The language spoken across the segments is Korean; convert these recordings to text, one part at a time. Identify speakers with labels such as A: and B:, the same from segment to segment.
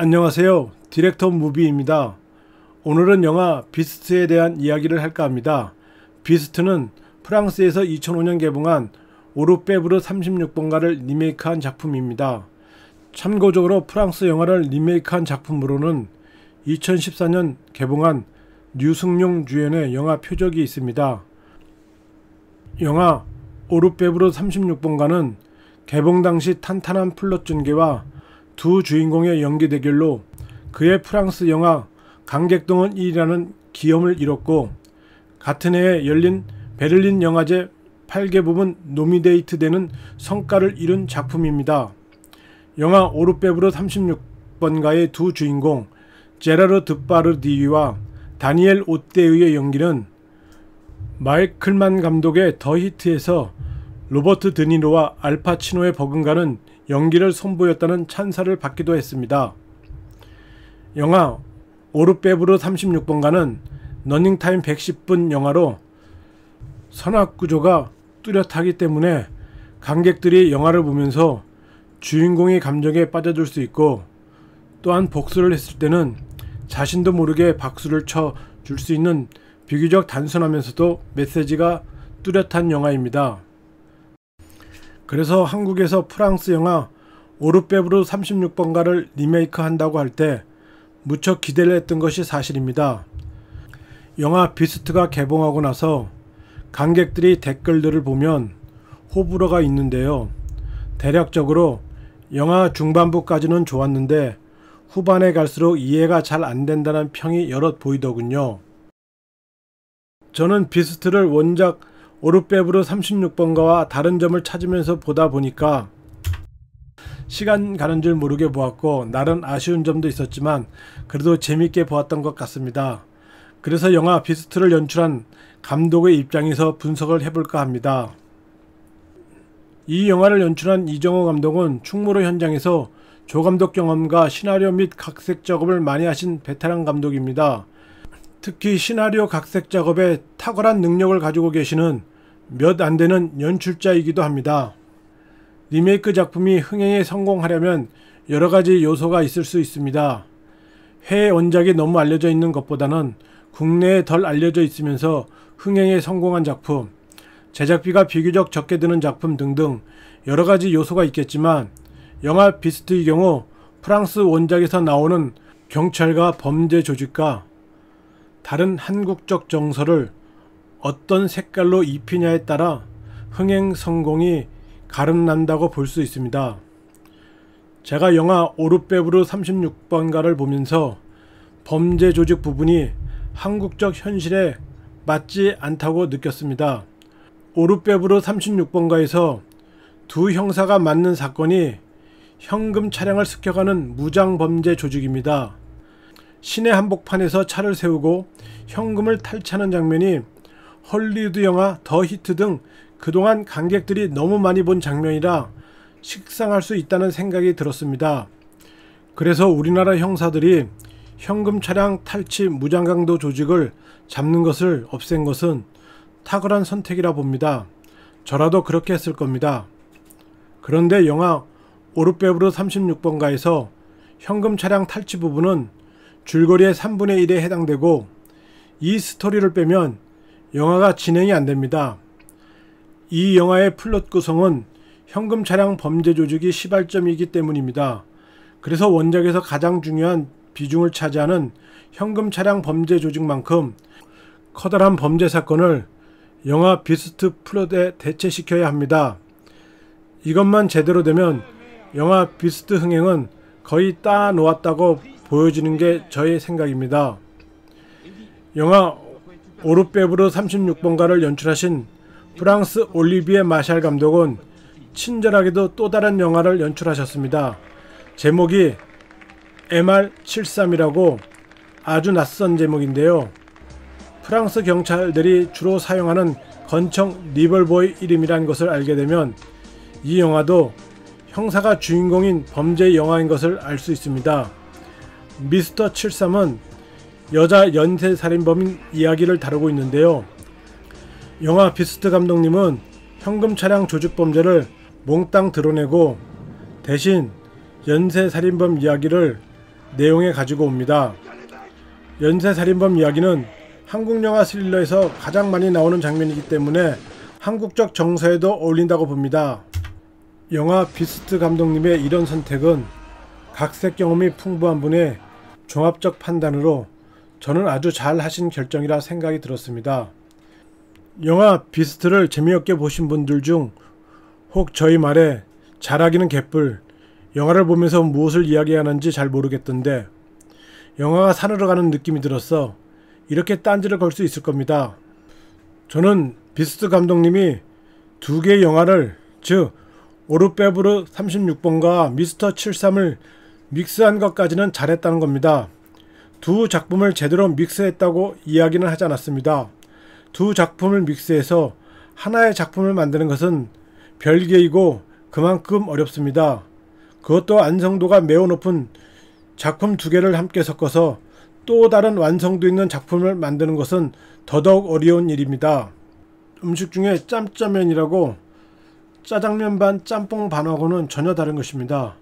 A: 안녕하세요. 디렉터 무비입니다. 오늘은 영화 비스트에 대한 이야기를 할까 합니다. 비스트는 프랑스에서 2005년 개봉한 오르페브르 36번가를 리메이크한 작품입니다. 참고적으로 프랑스 영화를 리메이크한 작품으로는 2014년 개봉한 류승룡 주연의 영화 표적이 있습니다. 영화 오르페브르 36번가는 개봉 당시 탄탄한 플롯 전개와 두 주인공의 연기 대결로 그의 프랑스 영화 강객동원 1위라는 기염을 이뤘고, 같은 해에 열린 베를린 영화제 8개 부분 노미네이트되는 성과를 이룬 작품입니다. 영화 오르페브르 36번가의 두 주인공 제라르 드파르디유와 다니엘 오떼의 연기는 마이클만 감독의 더 히트에서 로버트 드니로와 알파치노의 버금가는 연기를 선보였다는 찬사를 받기도 했습니다. 영화 오르페브르 36번가는 러닝타임 110분 영화로 선악 구조가 뚜렷하기 때문에 관객들이 영화를 보면서 주인공의 감정에 빠져들 수 있고, 또한 복수를 했을 때는 자신도 모르게 박수를 쳐 줄 수 있는 비교적 단순하면서도 메시지가 뚜렷한 영화입니다. 그래서 한국에서 프랑스 영화 오르페브르 36번가를 리메이크 한다고 할 때 무척 기대를 했던 것이 사실입니다. 영화 비스트가 개봉하고 나서 관객들이 댓글들을 보면 호불호가 있는데요. 대략적으로 영화 중반부까지는 좋았는데 후반에 갈수록 이해가 잘 안된다는 평이 여럿 보이더군요. 저는 비스트를 원작 오르페브르 36번가와 다른 점을 찾으면서 보다 보니까 시간 가는 줄 모르게 보았고, 나름 아쉬운 점도 있었지만 그래도 재밌게 보았던 것 같습니다. 그래서 영화 비스트를 연출한 감독의 입장에서 분석을 해볼까 합니다. 이 영화를 연출한 이정호 감독은 충무로 현장에서 조감독 경험과 시나리오 및 각색 작업을 많이 하신 베테랑 감독입니다. 특히 시나리오 각색 작업에 탁월한 능력을 가지고 계시는 몇 안되는 연출자이기도 합니다. 리메이크 작품이 흥행에 성공하려면 여러가지 요소가 있을 수 있습니다. 해외 원작이 너무 알려져 있는 것보다는 국내에 덜 알려져 있으면서 흥행에 성공한 작품, 제작비가 비교적 적게 드는 작품 등등 여러가지 요소가 있겠지만, 영화 비스트의 경우 프랑스 원작에서 나오는 경찰과 범죄 조직과 다른 한국적 정서를 어떤 색깔로 입히냐에 따라 흥행 성공이 가름난다고 볼 수 있습니다. 제가 영화 오르페브르 36번가를 보면서 범죄 조직 부분이 한국적 현실에 맞지 않다고 느꼈습니다. 오르페브르 36번가에서 두 형사가 맞는 사건이 현금 차량을 습격하는 무장범죄 조직입니다. 시내 한복판에서 차를 세우고 현금을 탈취하는 장면이 헐리우드 영화 더 히트 등 그동안 관객들이 너무 많이 본 장면이라 식상할 수 있다는 생각이 들었습니다. 그래서 우리나라 형사들이 현금 차량 탈취 무장강도 조직을 잡는 것을 없앤 것은 탁월한 선택이라 봅니다. 저라도 그렇게 했을 겁니다. 그런데 영화 오르페브르 36번가에서 현금 차량 탈취 부분은 줄거리의 3분의 1에 해당되고, 이 스토리를 빼면 영화가 진행이 안됩니다. 이 영화의 플롯 구성은 현금 차량 범죄 조직이 시발점이기 때문입니다. 그래서 원작에서 가장 중요한 비중을 차지하는 현금 차량 범죄 조직만큼 커다란 범죄 사건을 영화 비스트 플롯에 대체시켜야 합니다. 이것만 제대로 되면 영화 비스트 흥행은 거의 따놓았다고 보여지는 게 저의 생각입니다. 영화 오르페브르 36번가를 연출하신 프랑스 올리비에 마샬 감독은 친절하게도 또 다른 영화를 연출하셨습니다. 제목이 MR73이라고 아주 낯선 제목인데요. 프랑스 경찰들이 주로 사용하는 건청 리벌버의 이름이란 것을 알게 되면 이 영화도 형사가 주인공인 범죄 영화인 것을 알 수 있습니다. 미스터 73은 여자 연쇄살인범인 이야기를 다루고 있는데요. 영화 비스트 감독님은 현금 차량 조직 범죄를 몽땅 드러내고 대신 연쇄살인범 이야기를 내용에 가지고 옵니다. 연쇄살인범 이야기는 한국 영화 스릴러에서 가장 많이 나오는 장면이기 때문에 한국적 정서에도 어울린다고 봅니다. 영화 비스트 감독님의 이런 선택은 각색 경험이 풍부한 분의 종합적 판단으로 저는 아주 잘 하신 결정이라 생각이 들었습니다. 영화 비스트를 재미없게 보신 분들 중 혹 저희 말에 잘하기는 개뿔, 영화를 보면서 무엇을 이야기하는지 잘 모르겠던데 영화가 산으로 가는 느낌이 들어서 이렇게 딴지를 걸 수 있을 겁니다. 저는 비스트 감독님이 두 개의 영화를, 즉 오르페브르 36번가와 미스터 73을 믹스한 것까지는 잘했다는 겁니다. 두 작품을 제대로 믹스했다고 이야기는 하지 않았습니다. 두 작품을 믹스해서 하나의 작품을 만드는 것은 별개이고 그만큼 어렵습니다. 그것도 완성도가 매우 높은 작품 두 개를 함께 섞어서 또 다른 완성도 있는 작품을 만드는 것은 더더욱 어려운 일입니다. 음식 중에 짬짜면이라고 짜장면 반 짬뽕 반하고는 전혀 다른 것입니다.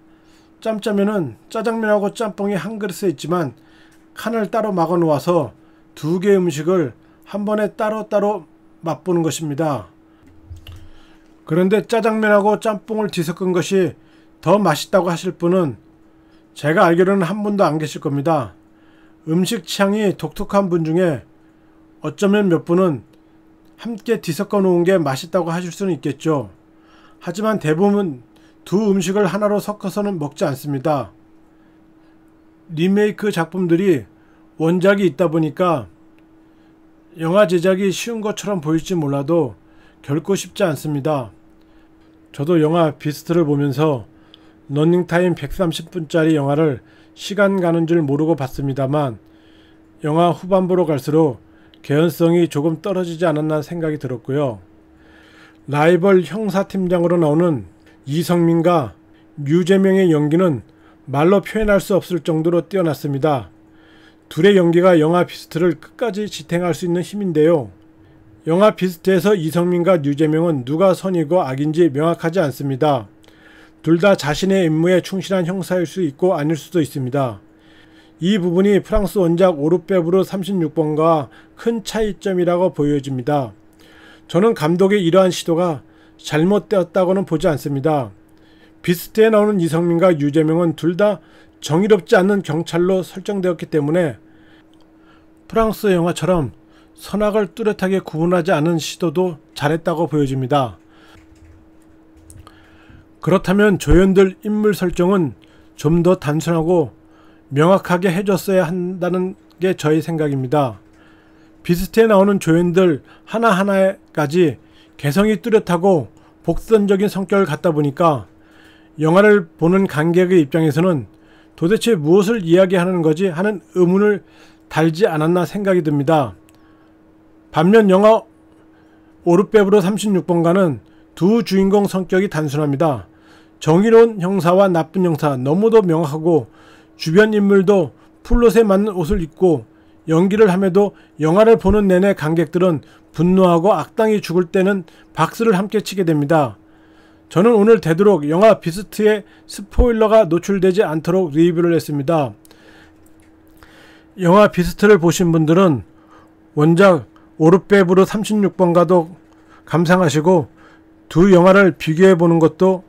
A: 짬짜면은 짜장면하고 짬뽕이 한 그릇에 있지만 칸을 따로 막아 놓아서 두 개의 음식을 한 번에 따로따로 맛보는 것입니다. 그런데 짜장면하고 짬뽕을 뒤섞은 것이 더 맛있다고 하실 분은 제가 알기로는 한 분도 안 계실 겁니다. 음식 취향이 독특한 분 중에 어쩌면 몇 분은 함께 뒤섞어 놓은 게 맛있다고 하실 수는 있겠죠. 하지만 대부분 두 음식을 하나로 섞어서는 먹지 않습니다. 리메이크 작품들이 원작이 있다 보니까 영화 제작이 쉬운 것처럼 보일지 몰라도 결코 쉽지 않습니다. 저도 영화 비스트를 보면서 러닝타임 130분짜리 영화를 시간 가는 줄 모르고 봤습니다만 영화 후반부로 갈수록 개연성이 조금 떨어지지 않았나 생각이 들었고요. 라이벌 형사팀장으로 나오는 이성민과 류재명의 연기는 말로 표현할 수 없을 정도로 뛰어났습니다. 둘의 연기가 영화 비스트를 끝까지 지탱할 수 있는 힘인데요. 영화 비스트에서 이성민과 류재명은 누가 선이고 악인지 명확하지 않습니다. 둘 다 자신의 임무에 충실한 형사일 수 있고 아닐 수도 있습니다. 이 부분이 프랑스 원작 오르페브르 36번가와 큰 차이점이라고 보여집니다. 저는 감독의 이러한 시도가 잘못되었다고는 보지 않습니다. 비스트에 나오는 이성민과 류재명은 둘 다 정의롭지 않는 경찰로 설정되었기 때문에 프랑스 영화처럼 선악을 뚜렷하게 구분하지 않은 시도도 잘했다고 보여집니다. 그렇다면 조연들 인물 설정은 좀 더 단순하고 명확하게 해줬어야 한다는 게 저의 생각입니다. 비스트에 나오는 조연들 하나하나까지 개성이 뚜렷하고 복선적인 성격을 갖다 보니까 영화를 보는 관객의 입장에서는 도대체 무엇을 이야기하는 거지 하는 의문을 달지 않았나 생각이 듭니다. 반면 영화 오르페브르 36번가는 두 주인공 성격이 단순합니다. 정의로운 형사와 나쁜 형사, 너무도 명확하고 주변 인물도 플롯에 맞는 옷을 입고 연기를 함에도 영화를 보는 내내 관객들은 분노하고 악당이 죽을 때는 박수를 함께 치게 됩니다. 저는 오늘 되도록 영화 비스트의 스포일러가 노출되지 않도록 리뷰를 했습니다. 영화 비스트를 보신 분들은 원작 오르페브르 36번가도 감상하시고 두 영화를 비교해 보는 것도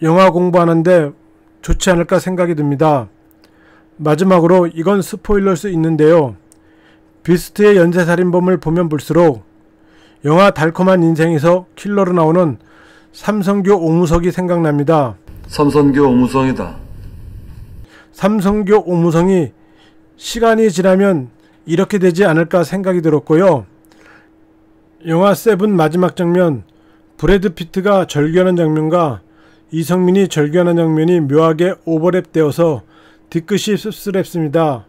A: 영화 공부하는데 좋지 않을까 생각이 듭니다. 마지막으로 이건 스포일러일 수 있는데요. 비스트의 연쇄살인범을 보면 볼수록 영화 달콤한 인생에서 킬러로 나오는 삼성교 오무석이 생각납니다.
B: 삼성교 오무성이다.
A: 삼성교 오무성이 시간이 지나면 이렇게 되지 않을까 생각이 들었고요. 영화 세븐 마지막 장면, 브래드 피트가 절규하는 장면과 이성민이 절규하는 장면이 묘하게 오버랩되어서 뒤끝이 씁쓸했습니다.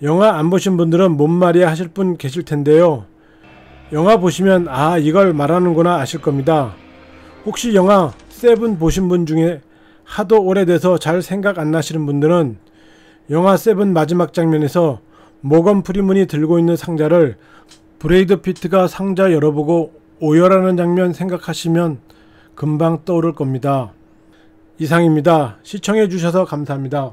A: 영화 안 보신 분들은 뭔 말이야 하실 분 계실 텐데요. 영화 보시면 아 이걸 말하는구나 아실 겁니다. 혹시 영화 세븐 보신 분 중에 하도 오래돼서 잘 생각 안 나시는 분들은 영화 세븐 마지막 장면에서 모건 프리문이 들고 있는 상자를 브래드 피트가 상자 열어보고 오열하는 장면 생각하시면 금방 떠오를 겁니다. 이상입니다. 시청해 주셔서 감사합니다.